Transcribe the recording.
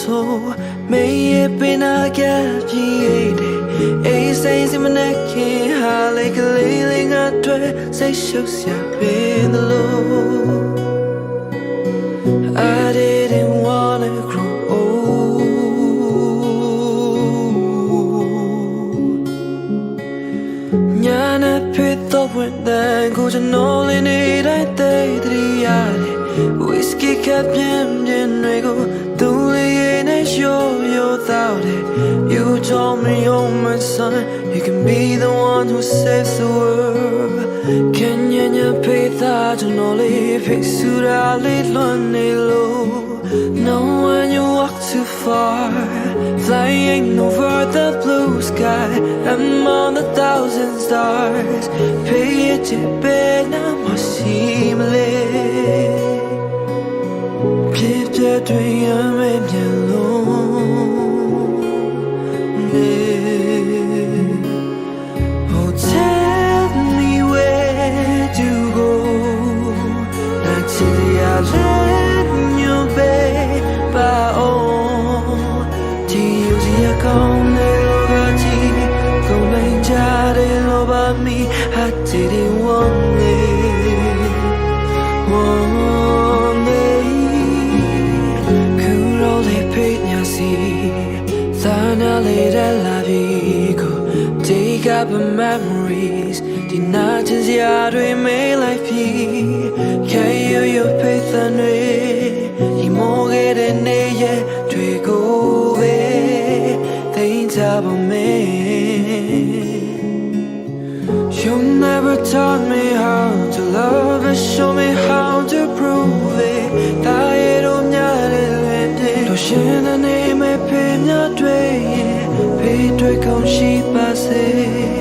so may it be not get a says in my neck how like a lailing at say shows ya in the low. I didn't wanna grow old. Nyana pit the wind then go to no in it I day whiskey kept him in rego do the show you without it. You told me, oh my son, you can be the one who saves the world. Can you pay that and only pick suit out late lonely low? No, when you walk too far, flying over the blue sky, I'm on 1,000 stars. Pay it to bed, now must seem late. Keep that dream in oh, tell me where to go. Not till I let you bed by all. Till you come, over tea, go make it over me. I didn't want it. One day, could only paint your sea. Take up memories. The night is yard we may life be. Can you your faith and way? You more get in a to go away. Things about me. You never taught me how to love and show me how to prove it. I don't know to share the name I pay not way. Pay to come sheep I say.